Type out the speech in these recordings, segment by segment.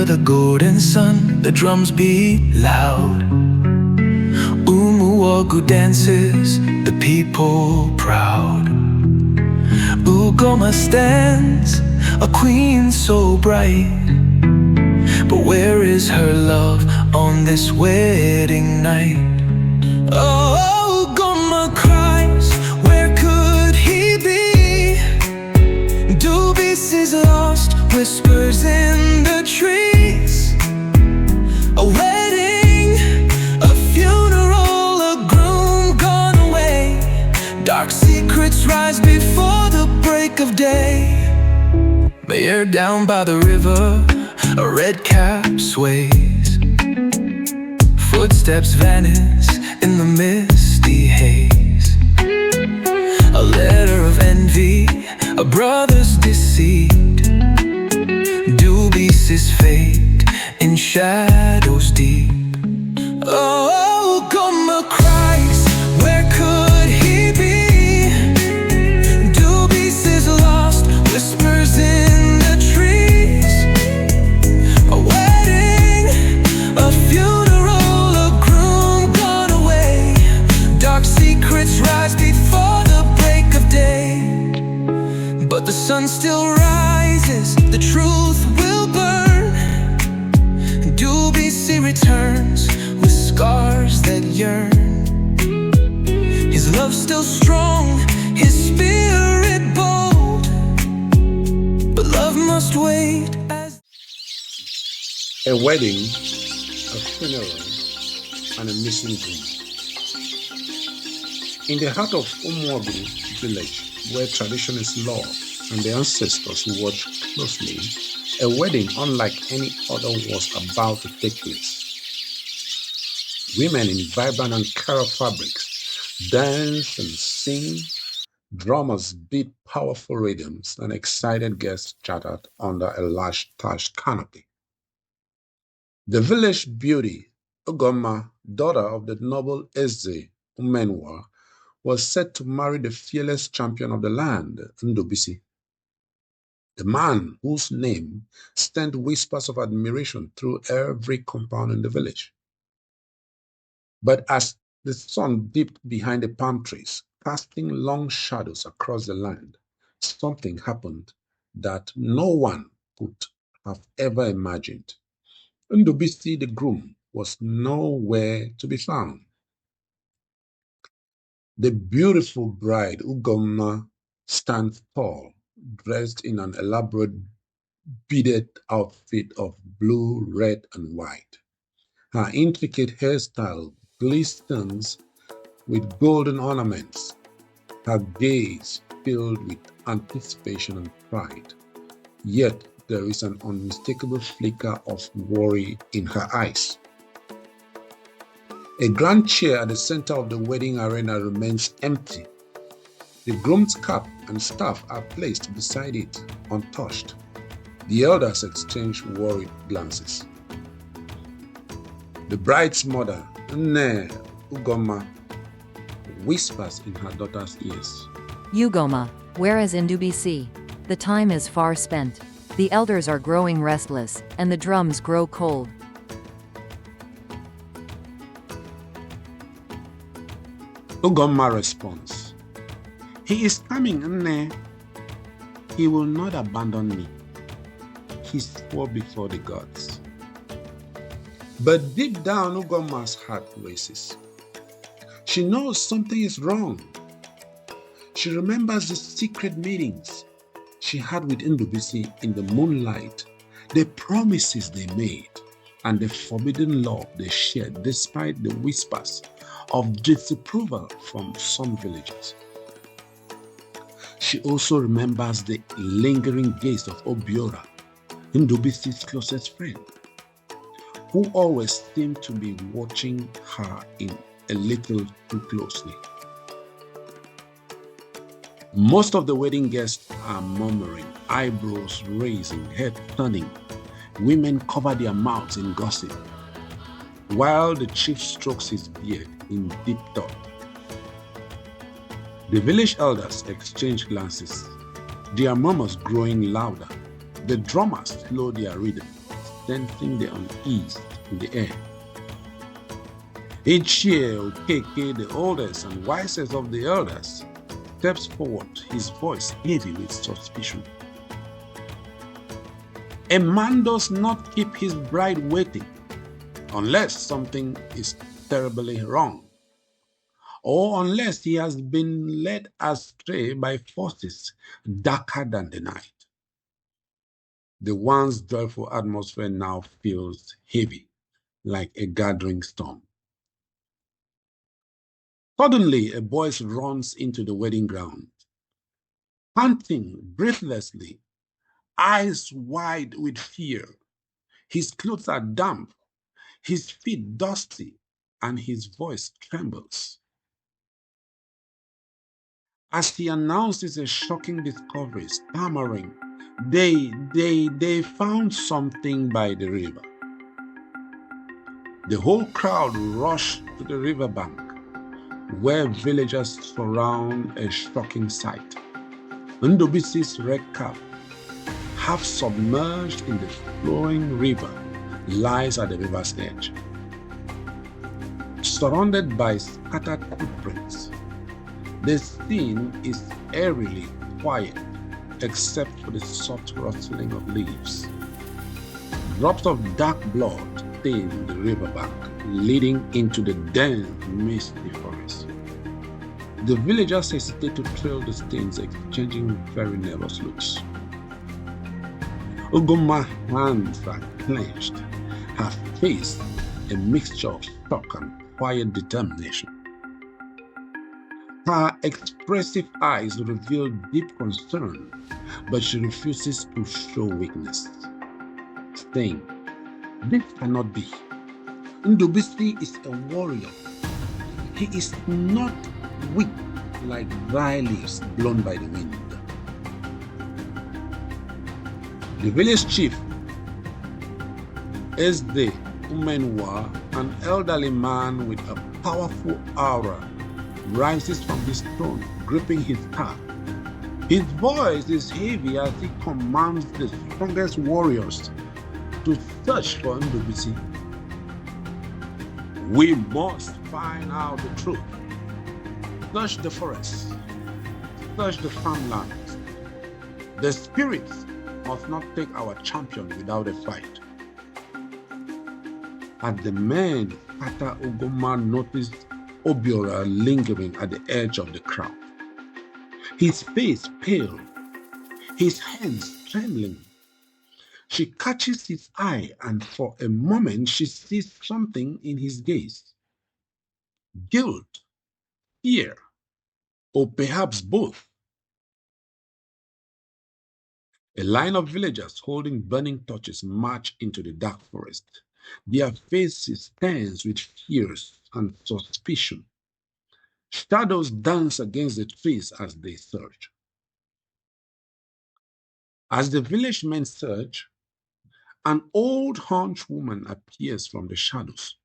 the golden sun, the drums beat loud. Umuagu dances, the people proud. Ugomma stands, a queen so bright. But where is her love on this wedding night? Oh, Ugomma cries, where could he be? Ndubisi is lost, whispers in the trees. A wedding, a funeral, a groom gone away. Dark secrets rise before the break of day. There down by the river, a red cap sways. Footsteps vanish in the misty haze. A letter of envy, a brother's deceit. Ndubisi's fate in shadows deep. Oh, Ugomma cries, where could he be? Ndubisi's lost, whispers in the trees. A wedding, a funeral, a groom gone away. Dark secrets rise before the break of day. But the sun still rises, the truth will burn. Ndubisi returns with scars that yearn. His love still strong, his spirit bold. But love must wait as A wedding, a funeral, and a missing groom. In the heart of Umuagu village, where tradition is law and the ancestors watch closely, a wedding unlike any other was about to take place. Women in vibrant Ankara fabrics dance and sing, drummers beat powerful rhythms, and excited guests chattered under a large thatched canopy. The village beauty, Ugomma, daughter of the noble Eze Umenwa, was set to marry the fearless champion of the land, Ndubisi, the man whose name sent whispers of admiration through every compound in the village. But as the sun dipped behind the palm trees, casting long shadows across the land, something happened that no one could have ever imagined. Ndubisi, the groom, was nowhere to be found. The beautiful bride, Ugomma, stands tall, dressed in an elaborate beaded outfit of blue, red, and white. Her intricate hairstyle glistens with golden ornaments, her gaze filled with anticipation and pride. Yet there is an unmistakable flicker of worry in her eyes. A grand chair at the center of the wedding arena remains empty. The groom's cap and staff are placed beside it, untouched. The elders exchange worried glances. The bride's mother, Nne Ugomma, whispers in her daughter's ears. Ugomma, where is Ndubisi? The time is far spent. The elders are growing restless, and the drums grow cold. Ugomma responds, "He is coming, Nne. He will not abandon me. He swore before the gods." But deep down, Ugomma's heart races. She knows something is wrong. She remembers the secret meetings she had with Ndubisi in the moonlight, the promises they made, and the forbidden love they shared despite the whispers of disapproval from some villagers. She also remembers the lingering gaze of Obiora, Ndubisi's closest friend, who always seemed to be watching her in a little too closely. Most of the wedding guests are murmuring, eyebrows raising, head turning. Women cover their mouths in gossip, while the chief strokes his beard in deep thought. The village elders exchange glances, their murmurs growing louder. The drummers slow their rhythm, sensing the unease in the air. Each year, Okeke, the oldest and wisest of the elders, steps forward, his voice heavy with suspicion. A man does not keep his bride waiting unless something is terribly wrong, or unless he has been led astray by forces darker than the night. The once joyful atmosphere now feels heavy, like a gathering storm. Suddenly, a voice runs into the wedding ground, panting breathlessly, eyes wide with fear. His clothes are damp, his feet dusty, and his voice trembles. As he announces a shocking discovery, stammering, they found something by the river. The whole crowd rushed to the riverbank, where villagers surround a shocking sight. Ndubisi's red cap, half submerged in the flowing river, lies at the river's edge. Surrounded by scattered footprints, the scene is eerily quiet except for the soft rustling of leaves. Drops of dark blood stain the riverbank, leading into the dense, misty forest. The villagers hesitate to trail the stains, exchanging very nervous looks. Ugomma's hands are clenched, her face a mixture of shock and quiet determination. Her expressive eyes reveal deep concern, but she refuses to show weakness, saying, "This cannot be. Ndubisi is a warrior. He is not weak like dry leaves blown by the wind." The village chief is the Umuagu, an elderly man with a powerful aura, rises from his throne, gripping his staff. His voice is heavy as he commands the strongest warriors to search for Ndubisi. "We must find out the truth. Search the forests, search the farmlands. The spirits must not take our champion without a fight." As the men scatter, Ugomma noticed Obiora lingering at the edge of the crowd. His face pale, his hands trembling. She catches his eye, and for a moment she sees something in his gaze. Guilt, fear, or perhaps both. A line of villagers holding burning torches march into the dark forest, their faces tense with fears and suspicion. Shadows dance against the trees as they search. As the village men search, an old hunch woman appears from the shadows,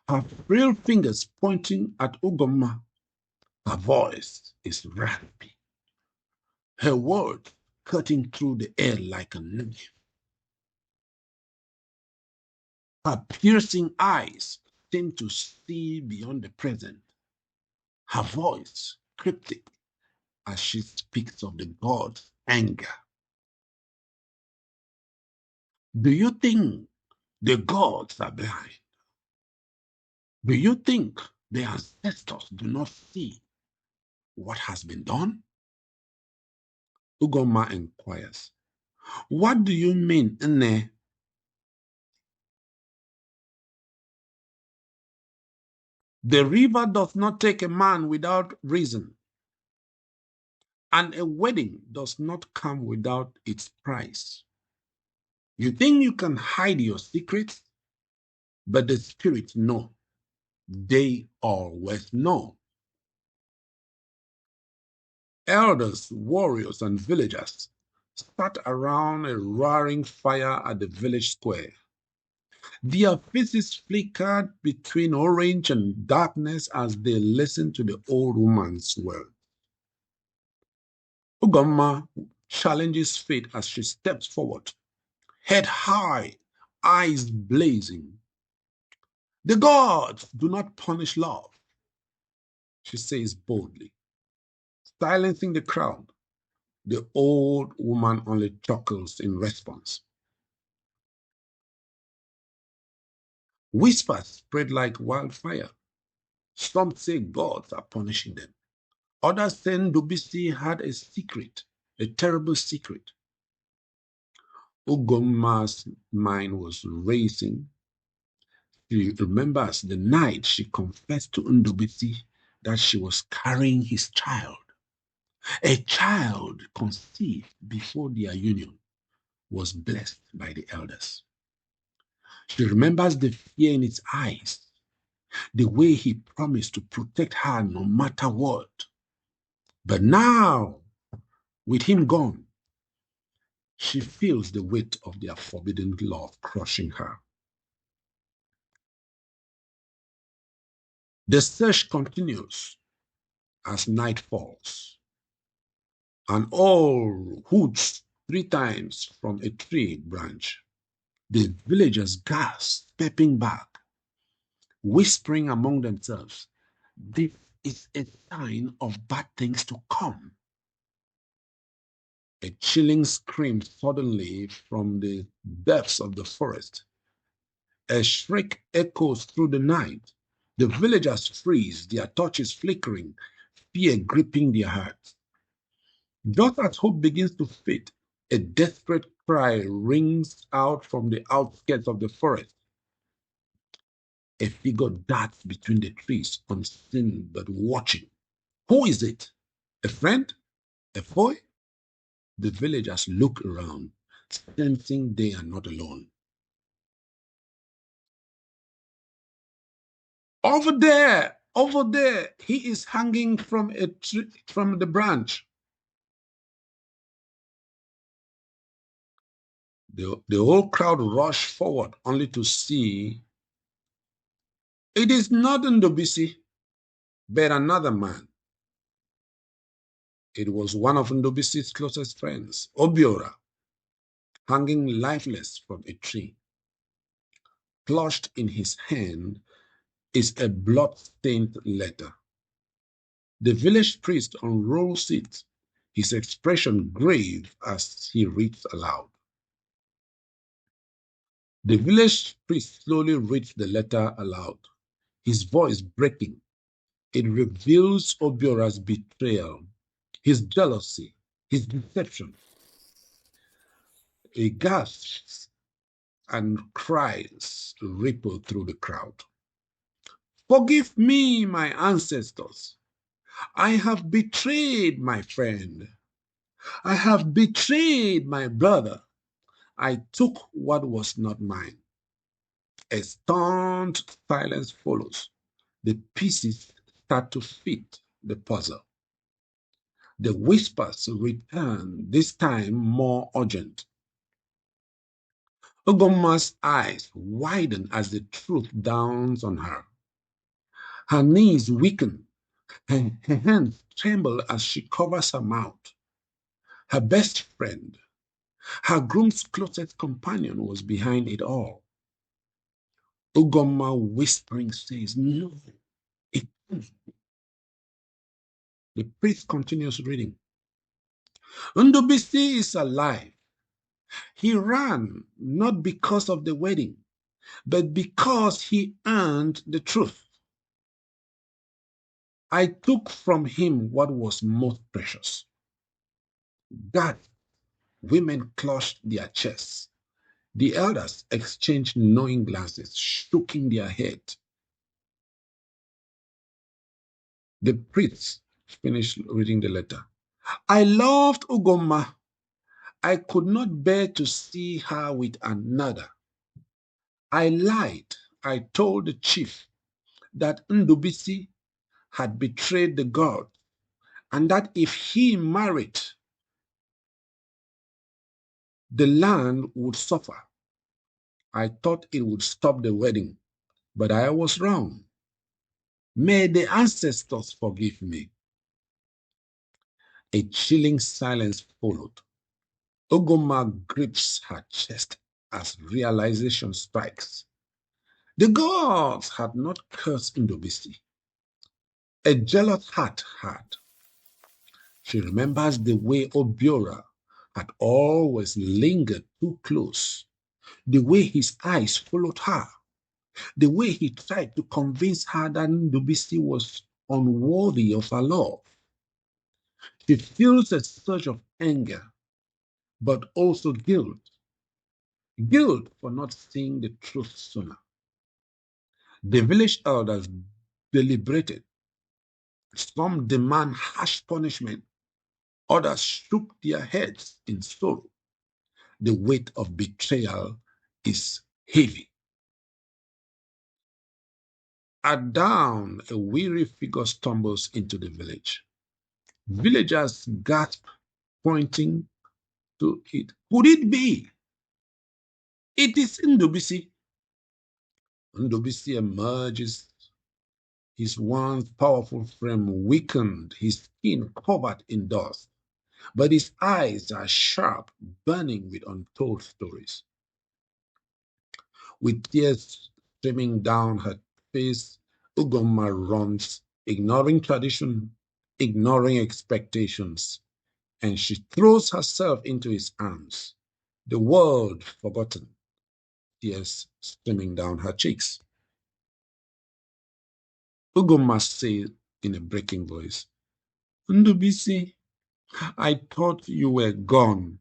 her frail fingers pointing at Ugomma. Her voice is raspy, her words cutting through the air like a knife. Her piercing eyes seem to see beyond the present, her voice cryptic as she speaks of the god's anger. "Do you think the gods are blind? Do you think the ancestors do not see what has been done?" Ugomma inquires, "What do you mean, Nne?" "The river does not take a man without reason, and a wedding does not come without its price. You think you can hide your secrets, but the spirits know. They always know." Elders, warriors, and villagers sat around a roaring fire at the village square. Their faces flickered between orange and darkness as they listened to the old woman's words. Ugomma challenges fate as she steps forward, head high, eyes blazing. "The gods do not punish love," she says boldly. Silencing the crowd, the old woman only chuckles in response. Whispers spread like wildfire. Some say gods are punishing them. Others say Ndubisi had a secret, a terrible secret. Ugomma's mind was racing. She remembers the night she confessed to Ndubisi that she was carrying his child. A child conceived before their union was blessed by the elders. She remembers the fear in its eyes, the way he promised to protect her no matter what. But now, with him gone, she feels the weight of their forbidden love crushing her. The search continues as night falls. An owl hoots 3 times from a tree branch. The villagers gasp, stepping back, whispering among themselves, "This is a sign of bad things to come." A chilling scream suddenly from the depths of the forest. A shriek echoes through the night. The villagers freeze, their torches flickering, fear gripping their hearts. Just as hope begins to fade, a desperate cry rings out from the outskirts of the forest. A figure darts between the trees, unseen but watching. Who is it? A friend? A foe? The villagers look around, sensing they are not alone. Over there, he is hanging from a tree, from the branch. The whole crowd rush forward only to see it is not Ndubisi, but another man. It was one of Ndubisi's closest friends, Obiora, hanging lifeless from a tree. Clutched in his hand is a blood-stained letter. The village priest unrolls it, his expression grave as he reads aloud. The village priest slowly reads the letter aloud, his voice breaking. It reveals Obiora's betrayal, his jealousy, his deception. He gasps and cries ripple through the crowd. "Forgive me, my ancestors. I have betrayed my friend. I have betrayed my brother. I took what was not mine." A stunned silence follows. The pieces start to fit the puzzle. The whispers return, this time more urgent. Ugomma's eyes widen as the truth dawns on her. Her knees weaken, her hands tremble as she covers her mouth. Her best friend, her groom's closest companion, was behind it all. Ugomma whispering says, "No, it can't." The priest continues reading. "Ndubisi is alive. He ran not because of the wedding, but because he earned the truth. I took from him what was most precious." That women clutched their chests. The elders exchanged knowing glances, shaking their heads. The priest finished reading the letter. "I loved Ugomma. I could not bear to see her with another. I lied. I told the chief that Ndubisi had betrayed the god, and that if he married, the land would suffer. I thought it would stop the wedding, but I was wrong. May the ancestors forgive me." A chilling silence followed. Ugomma grips her chest as realization strikes. The gods had not cursed Ndubisi. A jealous heart had. She remembers the way Obiora had always lingered too close, the way his eyes followed her, the way he tried to convince her that Ndubisi was unworthy of her love. She feels a surge of anger, but also guilt. Guilt for not seeing the truth sooner. The village elders deliberated. Some demand harsh punishment. Others shook their heads in sorrow. The weight of betrayal is heavy. At dawn, a weary figure stumbles into the village. Villagers gasp, pointing to it. Could it be? It is Ndubisi. Ndubisi emerges, his once powerful frame weakened, his skin covered in dust, but his eyes are sharp, burning with untold stories. With tears streaming down her face, Ugomma runs, ignoring tradition, ignoring expectations, and she throws herself into his arms, the world forgotten, tears streaming down her cheeks. Ugomma said in a breaking voice, Ndubisi, I thought you were gone.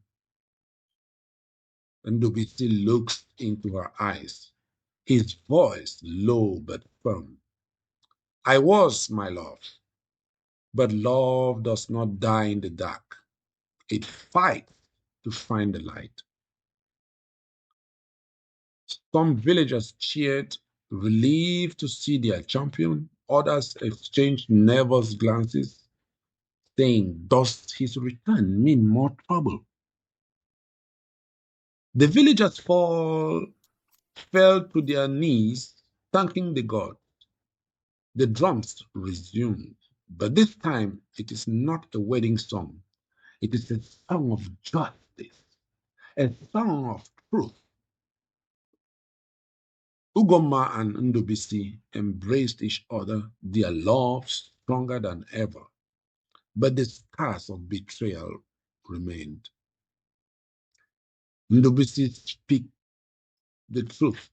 Ndubisi looks into her eyes, his voice low but firm. I was, my love, but love does not die in the dark. It fights to find the light. Some villagers cheered, relieved to see their champion. Others exchanged nervous glances, saying, does his return mean more trouble? The villagers fell to their knees, thanking the god. The drums resumed, but this time it is not a wedding song. It is a song of justice, a song of truth. Ugomma and Ndubisi embraced each other, their love stronger than ever. But the scars of betrayal remained. Ndubisi speaks the truth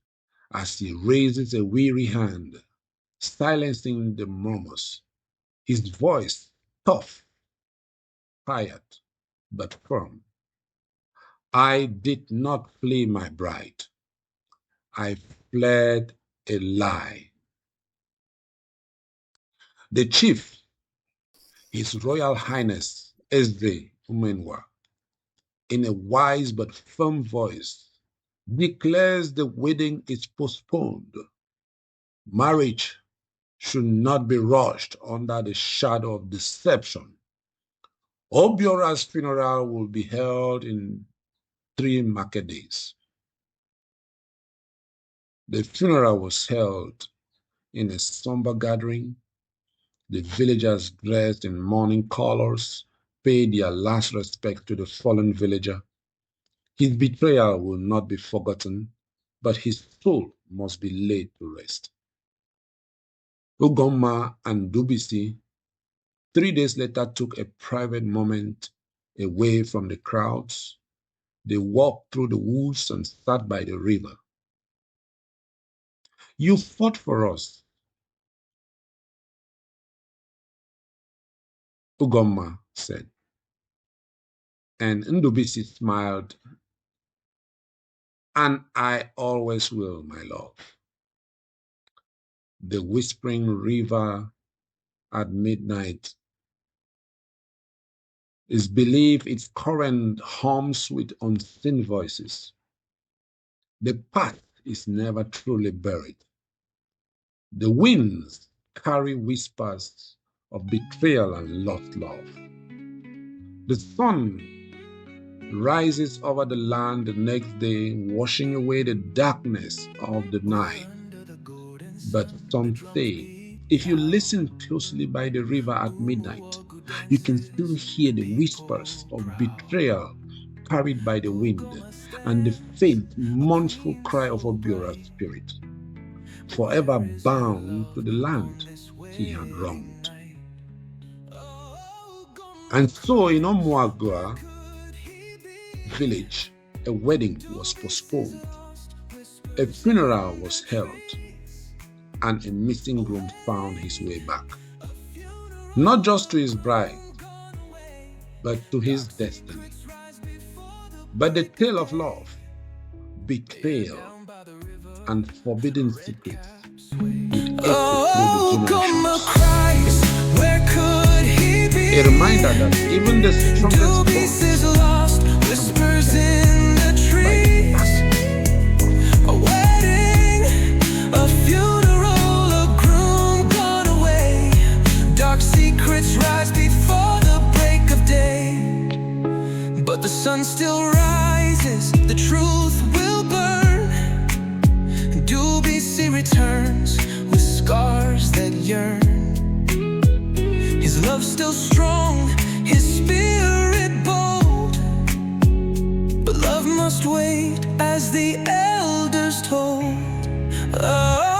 as he raises a weary hand, silencing the murmurs. His voice tough, quiet, but firm. I did not flee my bride. I fled a lie. The chief, His Royal Highness Ezde Umenwa, in a wise but firm voice, declares the wedding is postponed. Marriage should not be rushed under the shadow of deception. Obiora's funeral will be held in 3 market days. The funeral was held in a somber gathering. The villagers, dressed in mourning colors, paid their last respect to the fallen villager. His betrayal will not be forgotten, but his soul must be laid to rest. Ugomma and Ndubisi 3 days later took a private moment away from the crowds. They walked through the woods and sat by the river. You fought for us, Ugomma said. And Ndubisi smiled, and I always will, my love. The whispering river at midnight is believed its current hums with unseen voices. The path is never truly buried. The winds carry whispers of betrayal and lost love. The sun rises over the land the next day, washing away the darkness of the night. But some say, if you listen closely by the river at midnight, you can still hear the whispers of betrayal carried by the wind, and the faint, mournful cry of Obiora's spirit, forever bound to the land he had wronged. And so in Umuagu village, a wedding was postponed, a funeral was held, and a missing groom found his way back, not just to his bride, but to his destiny. But the tale of love, betrayal, and forbidden secrets would echo through the generations. A reminder that even the strongest bonds whispers in the trees. A wedding, a funeral, a groom gone away. Dark secrets rise before the break of day. But the sun still rises, the truth will burn. Ndubisi returns with scars that yearn. His love still strong, his spirit bold. But love must wait as the elders told. Oh.